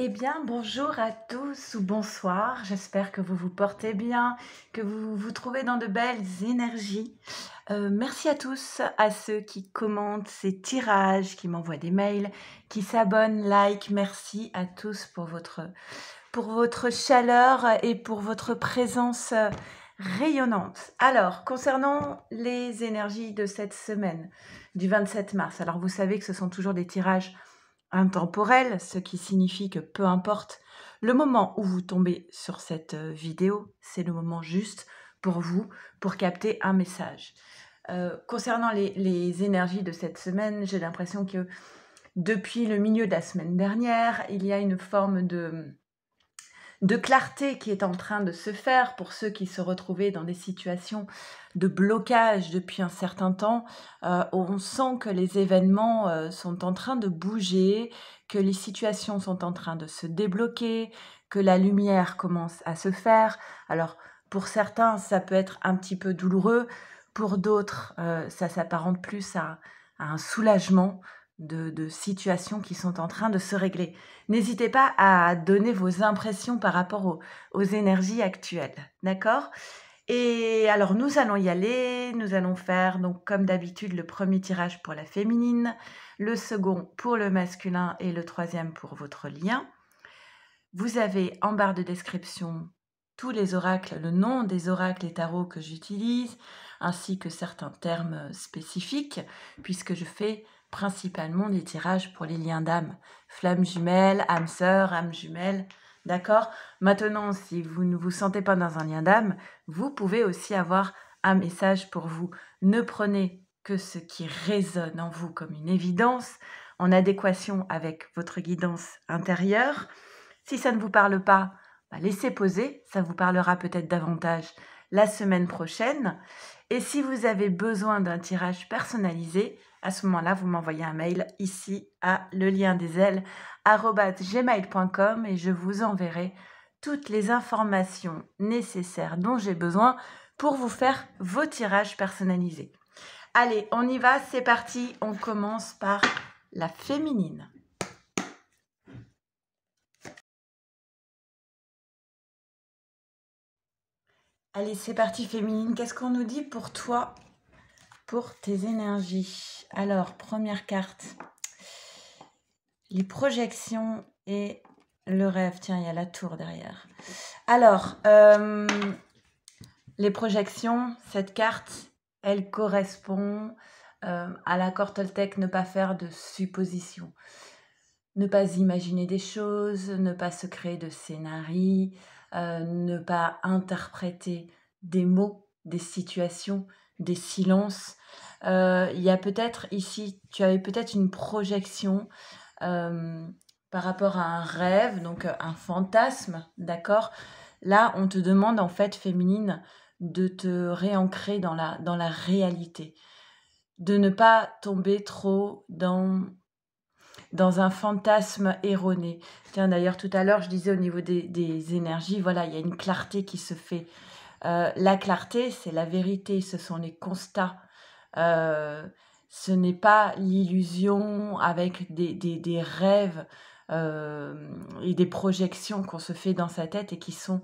Eh bien, bonjour à tous ou bonsoir. J'espère que vous vous portez bien, que vous vous trouvez dans de belles énergies. Merci à tous, à ceux qui commentent ces tirages, qui m'envoient des mails, qui s'abonnent, like. Merci à tous pour votre chaleur et pour votre présence rayonnante. Alors, concernant les énergies de cette semaine du 27 mars, alors vous savez que ce sont toujours des tirages intemporel, ce qui signifie que peu importe le moment où vous tombez sur cette vidéo, c'est le moment juste pour vous, pour capter un message. Concernant les énergies de cette semaine, j'ai l'impression que depuis le milieu de la semaine dernière, il y a une forme de clarté qui est en train de se faire pour ceux qui se retrouvaient dans des situations de blocage depuis un certain temps. On sent que les événements sont en train de bouger, que les situations sont en train de se débloquer, que la lumière commence à se faire. Alors, pour certains, ça peut être un petit peu douloureux. Pour d'autres, ça s'apparente plus à un soulagement de situations qui sont en train de se régler. N'hésitez pas à donner vos impressions par rapport aux énergies actuelles, d'accord? Et alors nous allons y aller, nous allons faire donc comme d'habitude le premier tirage pour la féminine, le second pour le masculin et le troisième pour votre lien. Vous avez en barre de description tous les oracles, le nom des oracles et tarots que j'utilise, ainsi que certains termes spécifiques, puisque je fais principalement des tirages pour les liens d'âme. Flamme jumelle, âme sœur, âme jumelle, d'accord? Maintenant, si vous ne vous sentez pas dans un lien d'âme, vous pouvez aussi avoir un message pour vous. Ne prenez que ce qui résonne en vous comme une évidence, en adéquation avec votre guidance intérieure. Si ça ne vous parle pas, laissez poser, ça vous parlera peut-être davantage la semaine prochaine. Et si vous avez besoin d'un tirage personnalisé, à ce moment-là, vous m'envoyez un mail ici à leliendesailes@gmail.com et je vous enverrai toutes les informations nécessaires dont j'ai besoin pour vous faire vos tirages personnalisés. Allez, on y va, c'est parti, on commence par la féminine. Allez, c'est parti féminine. Qu'est-ce qu'on nous dit pour toi, pour tes énergies? Alors, première carte. Les projections et le rêve. Tiens, il y a la tour derrière. Alors, les projections, cette carte, elle correspond à l'accord Toltec, ne pas faire de suppositions. Ne pas imaginer des choses, ne pas se créer de scénarii, ne pas interpréter des mots, des situations, des silences. Il y a peut-être ici, tu avais peut-être une projection par rapport à un rêve, donc un fantasme, d'accord? Là, on te demande en fait, féminine, de te réancrer dans la réalité, de ne pas tomber trop dans un fantasme erroné. Tiens, d'ailleurs, tout à l'heure, je disais au niveau des énergies, voilà, il y a une clarté qui se fait. La clarté, c'est la vérité, ce sont les constats. Ce n'est pas l'illusion avec des rêves et des projections qu'on se fait dans sa tête et qui sont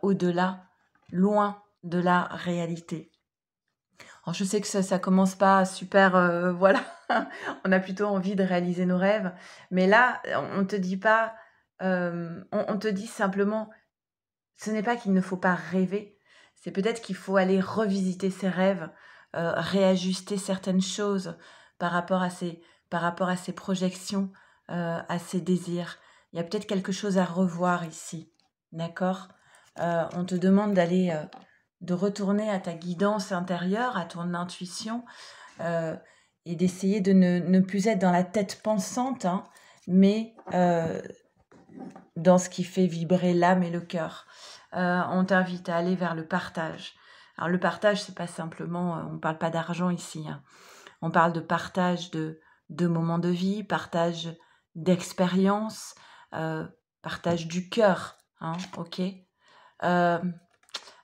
au-delà, loin de la réalité. Alors, je sais que ça commence pas super, voilà, on a plutôt envie de réaliser nos rêves, mais là, on te dit pas, on te dit simplement, ce n'est pas qu'il ne faut pas rêver, c'est peut-être qu'il faut aller revisiter ses rêves, réajuster certaines choses par rapport à ses projections, à ses désirs. Il y a peut-être quelque chose à revoir ici, d'accord? On te demande de retourner à ta guidance intérieure, à ton intuition, et d'essayer de ne plus être dans la tête pensante, hein, mais dans ce qui fait vibrer l'âme et le cœur. On t'invite à aller vers le partage. Alors le partage, c'est pas simplement, on ne parle pas d'argent ici, hein. On parle de partage de moments de vie, partage d'expériences, partage du cœur, hein, ok.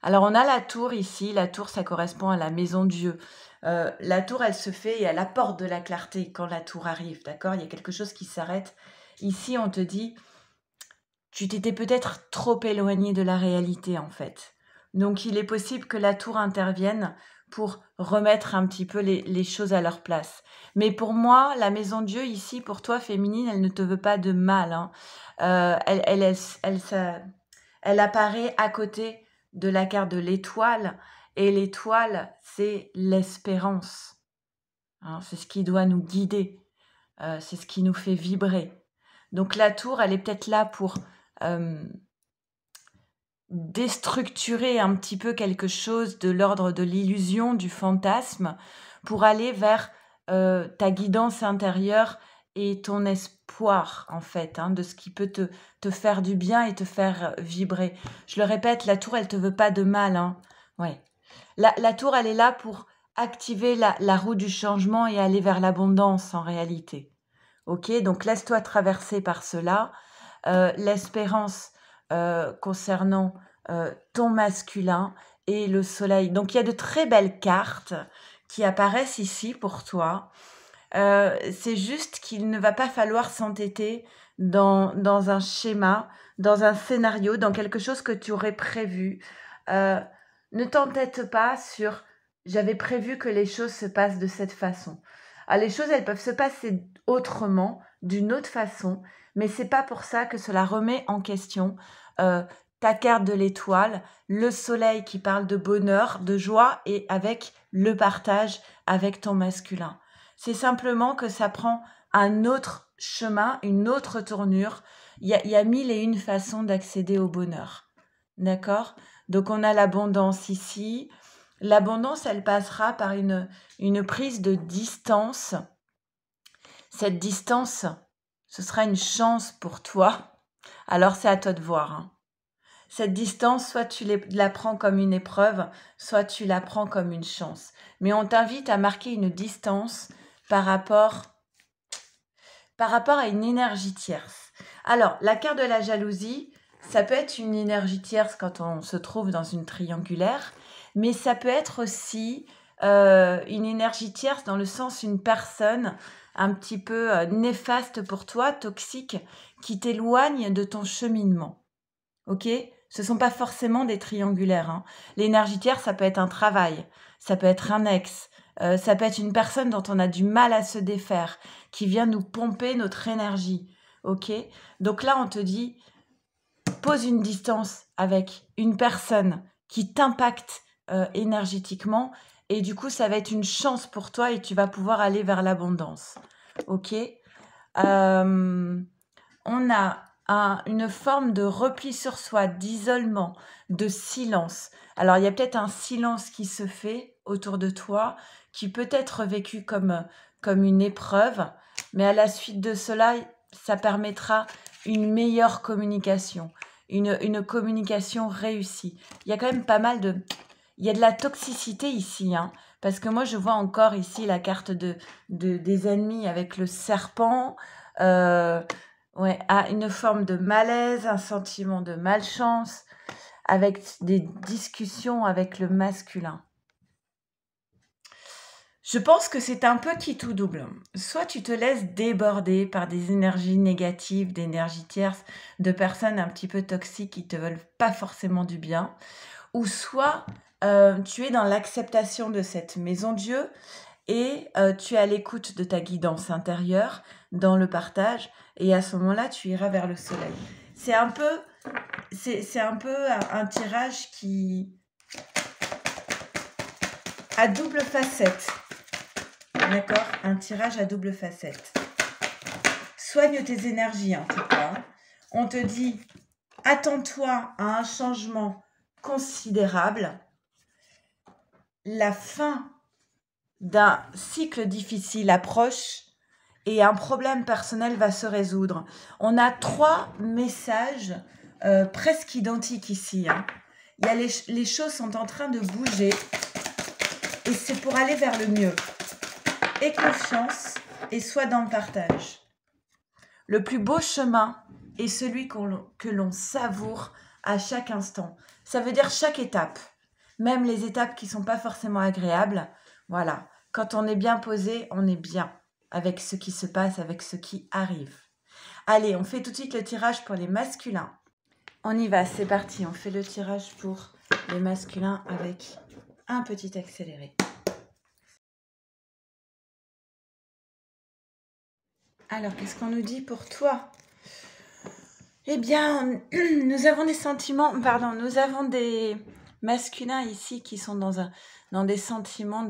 Alors on a la tour ici, la tour ça correspond à la maison de Dieu. La tour elle se fait et elle apporte de la clarté quand la tour arrive, d'accord? Il y a quelque chose qui s'arrête. Ici on te dit, tu t'étais peut-être trop éloigné de la réalité en fait. Donc il est possible que la tour intervienne pour remettre un petit peu les choses à leur place. Mais pour moi, la maison de Dieu ici, pour toi féminine, elle ne te veut pas de mal, hein. Elle apparaît à côté de la carte de l'étoile. Et l'étoile, c'est l'espérance, hein. C'est ce qui doit nous guider. C'est ce qui nous fait vibrer. Donc la tour, elle est peut-être là pour déstructurer un petit peu quelque chose de l'ordre de l'illusion, du fantasme, pour aller vers ta guidance intérieure et ton espoir, en fait, hein, de ce qui peut te faire du bien et te faire vibrer. Je le répète, la tour, elle te veut pas de mal, hein. Ouais. La tour, elle est là pour activer la roue du changement et aller vers l'abondance, en réalité. Ok, donc laisse-toi traverser par cela. L'espérance concernant ton masculin et le soleil. Donc il y a de très belles cartes qui apparaissent ici pour toi. C'est juste qu'il ne va pas falloir s'entêter dans un schéma, dans un scénario, dans quelque chose que tu aurais prévu. Ne t'entête pas sur j'avais prévu que les choses se passent de cette façon. Ah, les choses, elles peuvent se passer autrement, d'une autre façon, mais c'est pas pour ça que cela remet en question ta carte de l'étoile, le soleil qui parle de bonheur, de joie et avec le partage avec ton masculin. C'est simplement que ça prend un autre chemin, une autre tournure. Il y a mille et une façons d'accéder au bonheur. D'accord? Donc on a l'abondance ici. L'abondance, elle passera par une prise de distance. Cette distance, ce sera une chance pour toi. Alors c'est à toi de voir, hein. Cette distance, soit tu la prends comme une épreuve, soit tu la prends comme une chance. Mais on t'invite à marquer une distance par rapport à une énergie tierce. Alors, la carte de la jalousie, ça peut être une énergie tierce quand on se trouve dans une triangulaire, mais ça peut être aussi une énergie tierce dans le sens une personne un petit peu néfaste pour toi, toxique, qui t'éloigne de ton cheminement. Ok? Ce ne sont pas forcément des triangulaires, hein. L'énergie tierce, ça peut être un travail, ça peut être un ex, ça peut être une personne dont on a du mal à se défaire, qui vient nous pomper notre énergie. Ok? Donc là, on te dit, pose une distance avec une personne qui t'impacte énergétiquement et du coup, ça va être une chance pour toi et tu vas pouvoir aller vers l'abondance. Ok? On a une forme de repli sur soi, d'isolement, de silence. Alors, il y a peut-être un silence qui se fait autour de toi, qui peut être vécu comme une épreuve, mais à la suite de cela, ça permettra une meilleure communication, une communication réussie. Il y a quand même pas mal de... Il y a de la toxicité ici, hein, parce que moi, je vois encore ici la carte des ennemis avec le serpent, ouais, une forme de malaise, un sentiment de malchance, avec des discussions avec le masculin. Je pense que c'est un petit tout double. Soit tu te laisses déborder par des énergies négatives, d'énergies tierces, de personnes un petit peu toxiques qui te veulent pas forcément du bien, ou soit tu es dans l'acceptation de cette maison de Dieu et tu es à l'écoute de ta guidance intérieure, dans le partage, et à ce moment-là, tu iras vers le soleil. C'est un peu un tirage qui a double facette. D'accord? Un tirage à double facette. Soigne tes énergies en tout cas. On te dit, attends-toi à un changement considérable. La fin d'un cycle difficile approche et un problème personnel va se résoudre. On a 3 messages presque identiques ici, hein. Il y a les choses sont en train de bouger et c'est pour aller vers le mieux. Aie confiance et sois dans le partage. Le plus beau chemin est celui que l'on savoure à chaque instant. Ça veut dire chaque étape, même les étapes qui ne sont pas forcément agréables. Voilà, quand on est bien posé, on est bien avec ce qui se passe, avec ce qui arrive. Allez, on fait tout de suite le tirage pour les masculins. On y va, c'est parti. On fait le tirage pour les masculins avec un petit accéléré. Alors, qu'est-ce qu'on nous dit pour toi? Eh bien, nous avons des sentiments, pardon, nous avons des masculins ici qui sont dans des sentiments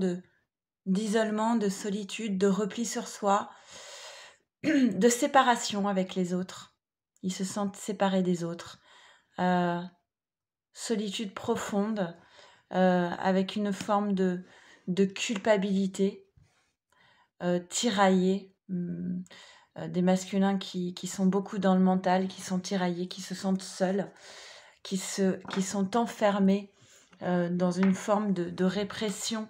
d'isolement, de solitude, de repli sur soi, de séparation avec les autres. Ils se sentent séparés des autres. Solitude profonde, avec une forme de culpabilité, tiraillés, des masculins qui sont beaucoup dans le mental, qui sont tiraillés, qui se sentent seuls, qui sont enfermés dans une forme de répression.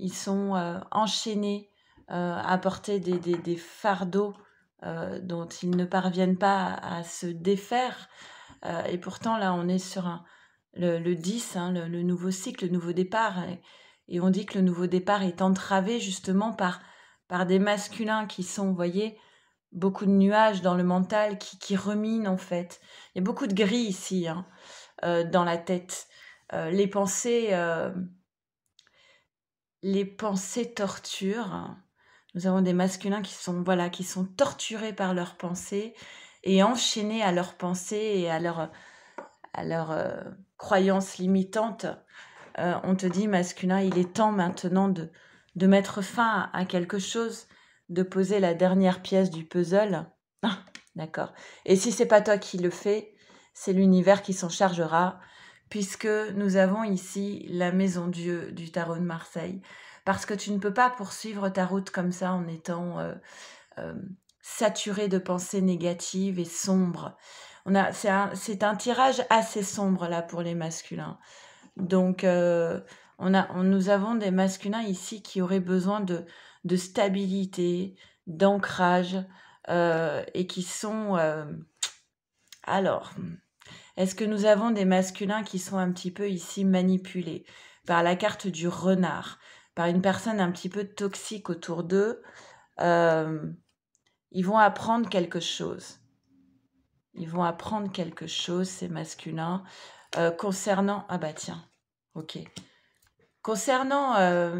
Ils sont enchaînés à porter des fardeaux dont ils ne parviennent pas à se défaire. Et pourtant, là, on est sur le 10, hein, le nouveau cycle, le nouveau départ. Et on dit que le nouveau départ est entravé justement par des masculins qui sont, vous voyez, beaucoup de nuages dans le mental qui reminent en fait. Il y a beaucoup de gris ici, hein, dans la tête. Les pensées torturent. Nous avons des masculins qui sont torturés par leurs pensées et enchaînés à leurs pensées et à leurs croyances limitantes. On te dit, masculin, il est temps maintenant de mettre fin à quelque chose, de poser la dernière pièce du puzzle. Ah, d'accord. Et si c'est pas toi qui le fais, c'est l'univers qui s'en chargera, puisque nous avons ici la maison Dieu du tarot de Marseille. Parce que tu ne peux pas poursuivre ta route comme ça en étant saturé de pensées négatives et sombres. C'est un tirage assez sombre là pour les masculins. Donc, nous avons des masculins ici qui auraient besoin de stabilité, d'ancrage, et qui sont... alors, est-ce que nous avons des masculins qui sont un petit peu ici manipulés par la carte du renard, par une personne un petit peu toxique autour d'eux? Ils vont apprendre quelque chose. Ils vont apprendre quelque chose, ces masculins, concernant... Ah bah tiens, ok. Concernant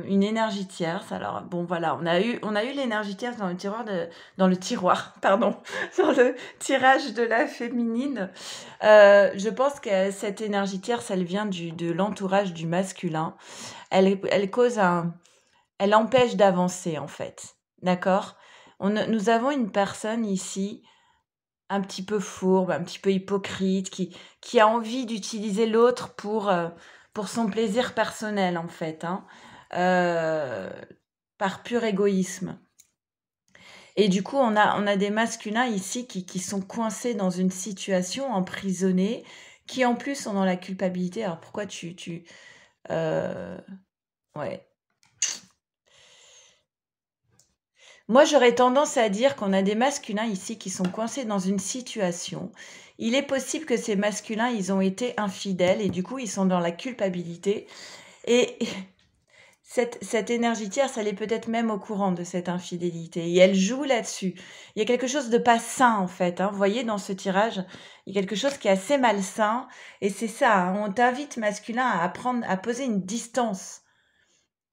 une énergie tierce, alors bon voilà, on a eu l'énergie tierce dans le tiroir, pardon, dans le tirage de la féminine. Je pense que cette énergie tierce, elle vient de l'entourage du masculin. Elle cause elle empêche d'avancer en fait, d'accord? Nous avons une personne ici un petit peu fourbe, un petit peu hypocrite, qui a envie d'utiliser l'autre pour son plaisir personnel, en fait, hein, par pur égoïsme. Et du coup, on a des masculins ici qui sont coincés dans une situation, emprisonnés, qui en plus sont dans la culpabilité. Alors pourquoi ouais. Moi, j'aurais tendance à dire qu'on a des masculins ici qui sont coincés dans une situation. Il est possible que ces masculins, ils ont été infidèles et du coup, ils sont dans la culpabilité. Et cette énergie tierce, elle est peut-être même au courant de cette infidélité et elle joue là-dessus. Il y a quelque chose de pas sain en fait, hein. Vous voyez dans ce tirage, il y a quelque chose qui est assez malsain et c'est ça, hein. On t'invite masculin à apprendre à poser une distance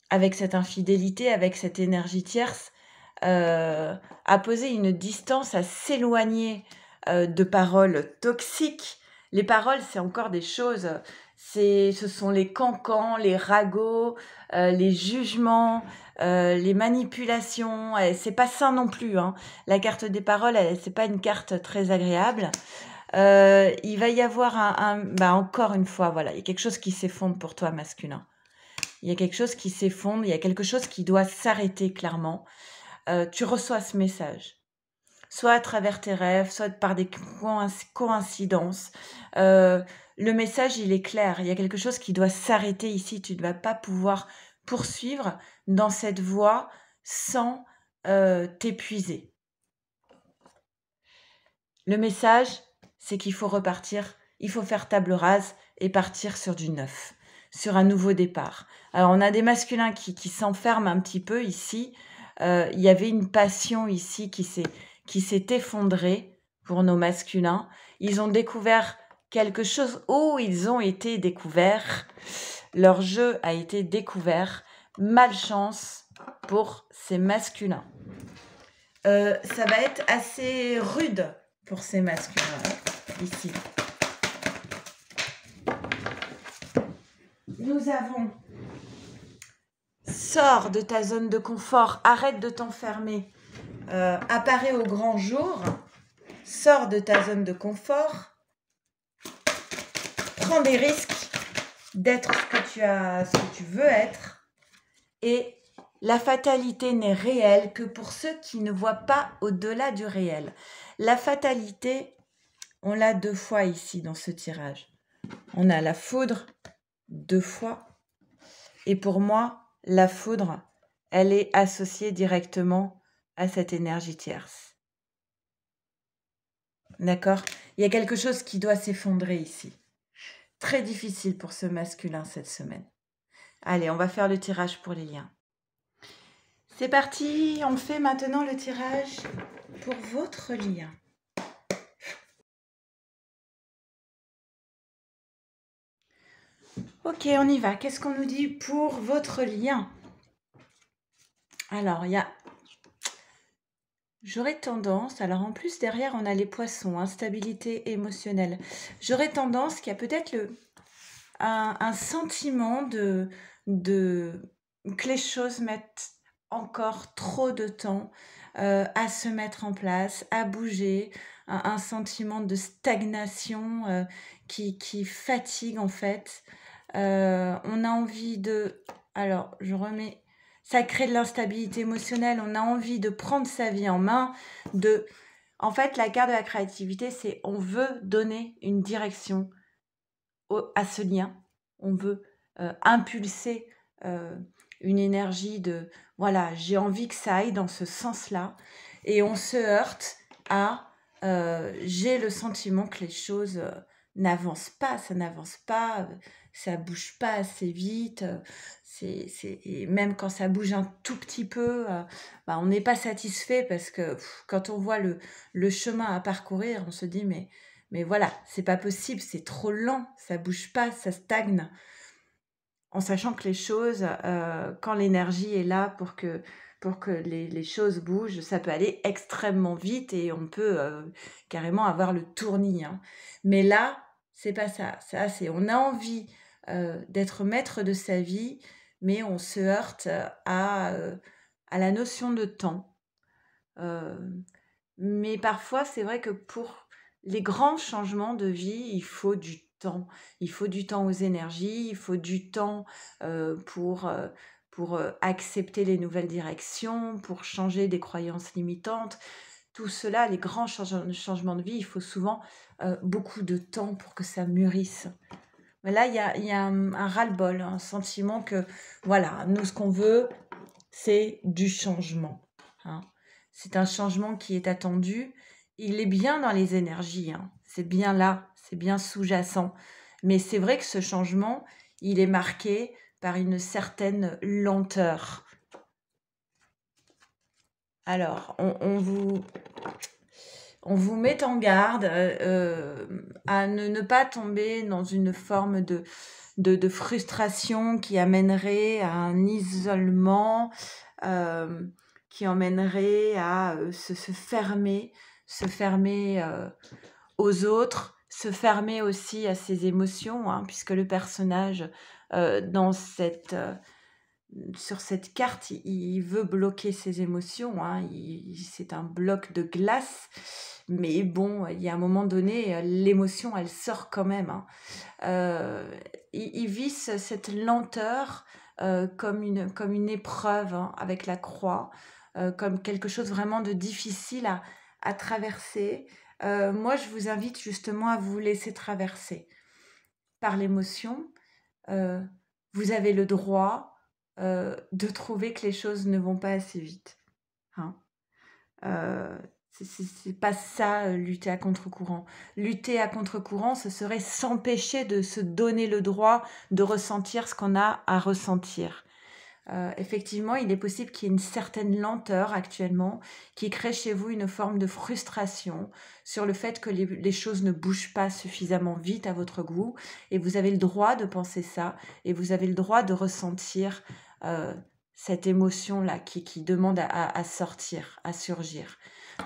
avec cette infidélité, avec cette énergie tierce, à poser une distance, à s'éloigner de paroles toxiques. Les paroles, c'est encore des choses, ce sont les cancans, les ragots, les jugements, les manipulations. C'est pas sain non plus, hein. La carte des paroles, c'est pas une carte très agréable. Il va y avoir encore une fois, voilà, il y a quelque chose qui s'effondre pour toi, masculin. Il y a quelque chose qui s'effondre, il y a quelque chose qui doit s'arrêter clairement. Tu reçois ce message, soit à travers tes rêves, soit par des coïncidences. Le message, il est clair. Il y a quelque chose qui doit s'arrêter ici. Tu ne vas pas pouvoir poursuivre dans cette voie sans t'épuiser. Le message, c'est qu'il faut repartir, il faut faire table rase et partir sur du neuf, sur un nouveau départ. Alors, on a des masculins qui s'enferment un petit peu ici. Il y avait une passion ici qui s'est effondrée pour nos masculins. Ils ont découvert quelque chose où ils ont été découverts. Leur jeu a été découvert. Malchance pour ces masculins. Ça va être assez rude pour ces masculins, ici. Nous avons sors de ta zone de confort, arrête de t'enfermer, apparaît au grand jour, sors de ta zone de confort, prends des risques d'être ce que tu veux être, et la fatalité n'est réelle que pour ceux qui ne voient pas au-delà du réel. La fatalité, on l'a 2 fois ici dans ce tirage. On a la foudre 2 fois. Et pour moi, la foudre, elle est associée directement à cette énergie tierce. D'accord? Il y a quelque chose qui doit s'effondrer ici. Très difficile pour ce masculin cette semaine. Allez, on va faire le tirage pour les liens. C'est parti, on fait maintenant le tirage pour votre lien. Ok, on y va. Qu'est-ce qu'on nous dit pour votre lien? Alors, il y a... J'aurais tendance, alors en plus derrière on a les poissons, instabilité émotionnelle. J'aurais tendance qu'il y a peut-être un sentiment que les choses mettent encore trop de temps à se mettre en place, à bouger, un sentiment de stagnation qui fatigue en fait. On a envie de... Alors, je remets... Ça crée de l'instabilité émotionnelle, on a envie de prendre sa vie en main, En fait, la carte de la créativité, c'est on veut donner une direction à ce lien. On veut impulser une énergie de... Voilà, j'ai envie que ça aille dans ce sens-là. Et on se heurte à... j'ai le sentiment que les choses n'avancent pas, ça n'avance pas, ça bouge pas assez vite. Et même quand ça bouge un tout petit peu, on n'est pas satisfait parce que quand on voit le chemin à parcourir, on se dit mais voilà, c'est pas possible, c'est trop lent, ça bouge pas, ça stagne. En sachant que les choses, quand l'énergie est là pour que les choses bougent, ça peut aller extrêmement vite et on peut carrément avoir le tournis. Hein. Mais là, c'est pas ça. Ça, c'est on a envie d'être maître de sa vie, mais on se heurte à la notion de temps. Mais parfois, c'est vrai que pour les grands changements de vie, il faut du temps. Il faut du temps aux énergies, il faut du temps pour accepter les nouvelles directions, pour changer des croyances limitantes. Tout cela, les grands changements de vie, il faut souvent beaucoup de temps pour que ça mûrisse. Mais là, il y a un ras-le-bol, un sentiment que, voilà, nous, ce qu'on veut, c'est du changement. Hein. C'est un changement qui est attendu. Il est bien dans les énergies. Hein. C'est bien là, c'est bien sous-jacent. Mais c'est vrai que ce changement, il est marqué par une certaine lenteur. Alors, on vous met en garde à ne pas tomber dans une forme de frustration qui amènerait à un isolement, qui emmènerait à se fermer aux autres, se fermer aussi à ses émotions, hein, puisque le personnage sur cette carte, il veut bloquer ses émotions, hein, c'est un bloc de glace, mais bon, il y a un moment donné, l'émotion, elle sort quand même. Hein. Il vit cette lenteur comme une épreuve hein, avec la croix, comme quelque chose vraiment de difficile à traverser. Moi, je vous invite justement à vous laisser traverser par l'émotion. Vous avez le droit de trouver que les choses ne vont pas assez vite. Hein. C'est pas ça, lutter à contre-courant. Lutter à contre-courant, ce serait s'empêcher de se donner le droit de ressentir ce qu'on a à ressentir. Effectivement, il est possible qu'il y ait une certaine lenteur actuellement qui crée chez vous une forme de frustration sur le fait que les choses ne bougent pas suffisamment vite à votre goût. Et vous avez le droit de penser ça et vous avez le droit de ressentir cette émotion-là qui demande à sortir, à surgir.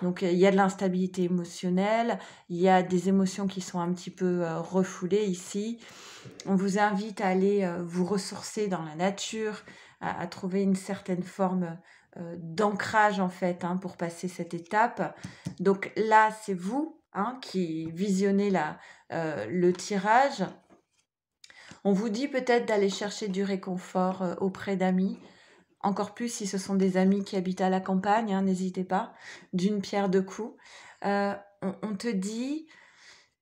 Donc, il y a de l'instabilité émotionnelle, il y a des émotions qui sont un petit peu refoulées ici. On vous invite à aller vous ressourcer dans la nature, à trouver une certaine forme d'ancrage en fait pour passer cette étape. Donc là, c'est vous qui visionnez le tirage. On vous dit peut-être d'aller chercher du réconfort auprès d'amis. Encore plus si ce sont des amis qui habitent à la campagne, n'hésitez pas, d'une pierre deux coups. On te dit,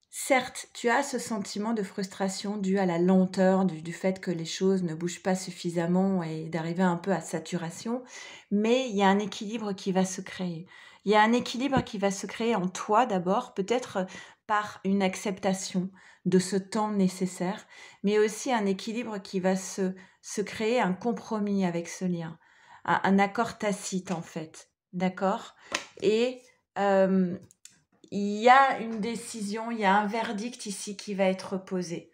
certes, tu as ce sentiment de frustration dû à la lenteur du fait que les choses ne bougent pas suffisamment et d'arriver un peu à saturation, mais il y a un équilibre qui va se créer. Il y a un équilibre qui va se créer en toi d'abord, peut-être par une acceptation de ce temps nécessaire, mais aussi un équilibre qui va se créer, un compromis avec ce lien, un accord tacite en fait, d'accord? Et il y a une décision, il y a un verdict ici qui va être posé.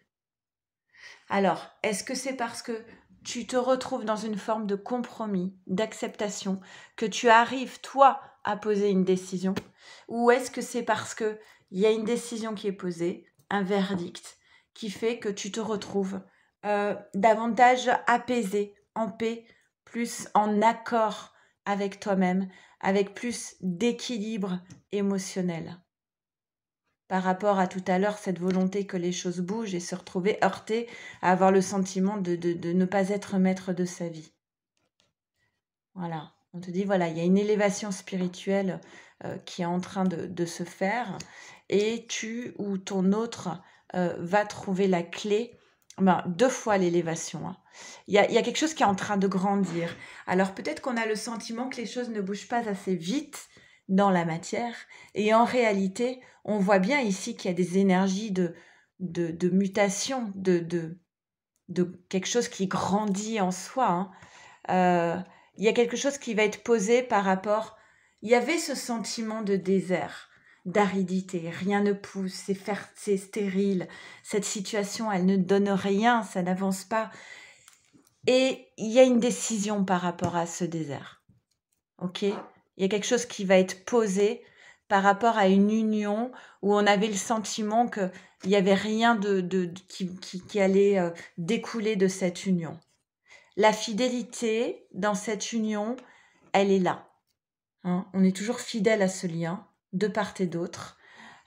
Alors, est-ce que c'est parce que tu te retrouves dans une forme de compromis, d'acceptation, que tu arrives, toi, à poser une décision? Ou est-ce que c'est parce qu'il y a une décision qui est posée, un verdict, qui fait que tu te retrouves davantage apaisé, en paix, plus en accord avec toi-même, avec plus d'équilibre émotionnel? Par rapport à tout à l'heure, cette volonté que les choses bougent et se retrouver heurté à avoir le sentiment de ne pas être maître de sa vie. Voilà, on te dit, voilà, il y a une élévation spirituelle qui est en train de se faire et tu ou ton autre va trouver la clé, deux fois l'élévation. Il y a quelque chose qui est en train de grandir. Alors peut-être qu'on a le sentiment que les choses ne bougent pas assez vite dans la matière et en réalité, on voit bien ici qu'il y a des énergies de mutation, de quelque chose qui grandit en soi. Il y a quelque chose qui va être posé par rapport... Il y avait ce sentiment de désert, d'aridité, rien ne pousse, c'est stérile, cette situation, elle ne donne rien, ça n'avance pas. Et il y a une décision par rapport à ce désert. Ok ? Il y a quelque chose qui va être posé par rapport à une union où on avait le sentiment qu'il n'y avait rien qui allait découler de cette union. La fidélité dans cette union, elle est là. On est toujours fidèle à ce lien, de part et d'autre.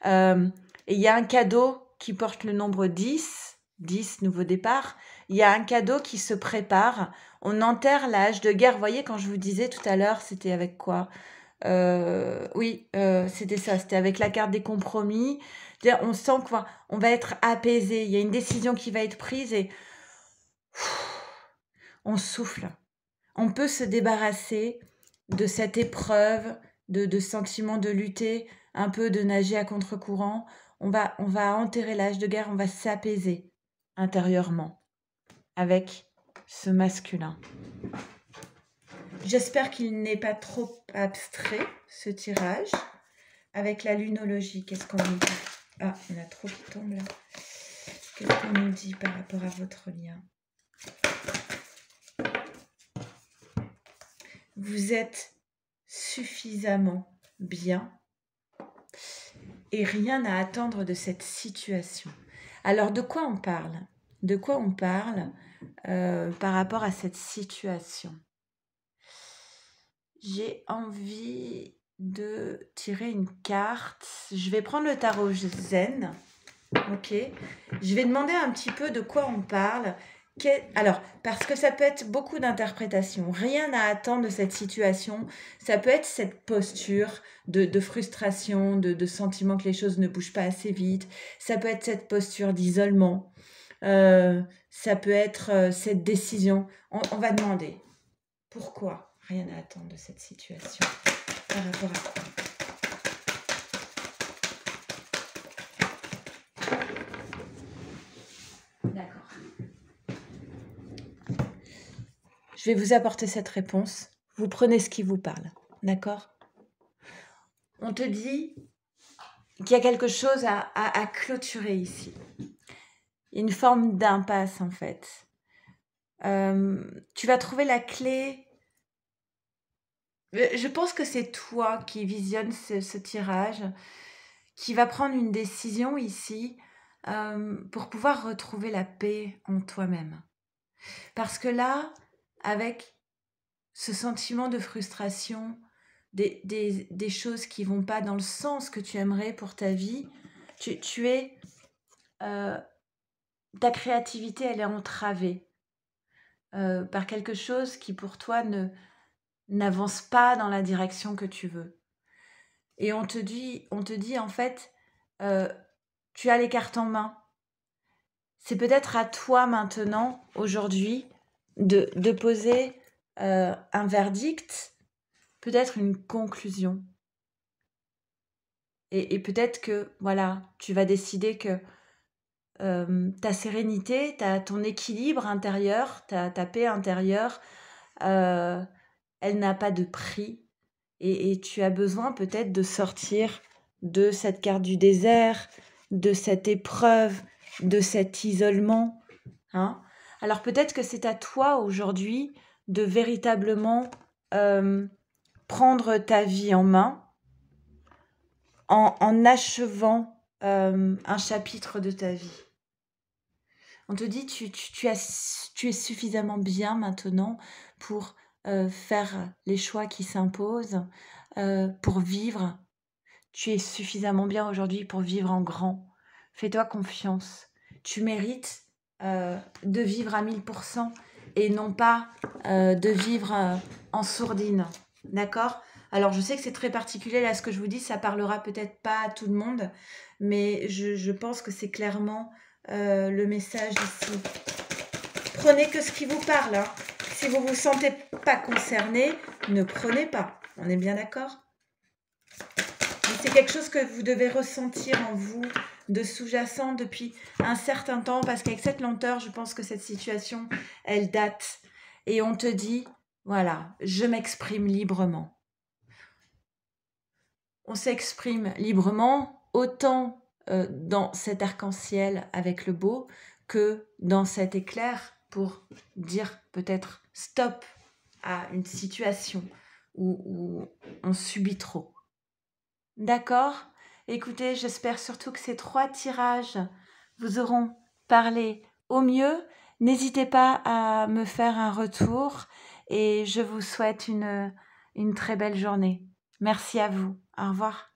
Et il y a un cadeau qui porte le nombre 10, 10 nouveau départ. Il y a un cadeau qui se prépare. On enterre l'âge de guerre. Vous voyez, quand je vous disais tout à l'heure, c'était avec quoi ? Oui, c'était ça. C'était avec la carte des compromis. C'est-à-dire, on sent qu'on va être apaisé. Il y a une décision qui va être prise et on souffle. On peut se débarrasser de cette épreuve, de sentiment de lutter, un peu de nager à contre-courant. On va enterrer l'âge de guerre, on va s'apaiser intérieurement avec ce masculin. J'espère qu'il n'est pas trop abstrait, ce tirage. Avec la lunologie, qu'est-ce qu'on nous dit? Ah, il y en a trop qui tombent là. Qu'est-ce qu'on nous dit par rapport à votre lien? Vous êtes suffisamment bien et rien à attendre de cette situation. Alors, de quoi on parle? De quoi on parle par rapport à cette situation? J'ai envie de tirer une carte. Je vais prendre le tarot zen. Ok. Je vais demander un petit peu de quoi on parle. Alors, parce que ça peut être beaucoup d'interprétations. Rien à attendre de cette situation. Ça peut être cette posture de frustration, de sentiment que les choses ne bougent pas assez vite. Ça peut être cette posture d'isolement. Ça peut être cette décision. On va demander pourquoi rien à attendre de cette situation. Par rapport à quoi? D'accord. Je vais vous apporter cette réponse. Vous prenez ce qui vous parle. D'accord? On te dit qu'il y a quelque chose à clôturer ici. Une forme d'impasse, en fait. Tu vas trouver la clé. Je pense que c'est toi qui visionne ce tirage, qui va prendre une décision ici pour pouvoir retrouver la paix en toi-même. Parce que là, avec ce sentiment de frustration, des choses qui vont pas dans le sens que tu aimerais pour ta vie, tu es... ta créativité, elle est entravée par quelque chose qui pour toi n'avance pas dans la direction que tu veux. Et on te dit en fait, tu as les cartes en main. C'est peut-être à toi maintenant, aujourd'hui, de poser un verdict, peut-être une conclusion. Et peut-être que, voilà, tu vas décider que ta sérénité, ton équilibre intérieur, ta paix intérieure, elle n'a pas de prix. Et tu as besoin peut-être de sortir de cette carte du désert, de cette épreuve, de cet isolement. Hein. Alors peut-être que c'est à toi aujourd'hui de véritablement prendre ta vie en main en achevant un chapitre de ta vie. On te dit tu es suffisamment bien maintenant pour faire les choix qui s'imposent, pour vivre. Tu es suffisamment bien aujourd'hui pour vivre en grand. Fais-toi confiance. Tu mérites de vivre à 1000% et non pas de vivre en sourdine. D'accord? Alors, je sais que c'est très particulier, là, ce que je vous dis, ça parlera peut-être pas à tout le monde, mais je pense que c'est clairement le message ici. Prenez que ce qui vous parle. Hein. Si vous ne vous sentez pas concerné, ne prenez pas. On est bien d'accord? C'est quelque chose que vous devez ressentir en vous, de sous-jacent depuis un certain temps, parce qu'avec cette lenteur, je pense que cette situation, elle date. Et on te dit, voilà, je m'exprime librement. On s'exprime librement, autant dans cet arc-en-ciel avec le beau, que dans cet éclair pour dire peut-être stop à une situation où on subit trop. D'accord? Écoutez, j'espère surtout que ces 3 tirages vous auront parlé au mieux. N'hésitez pas à me faire un retour et je vous souhaite une très belle journée. Merci à vous. Au revoir.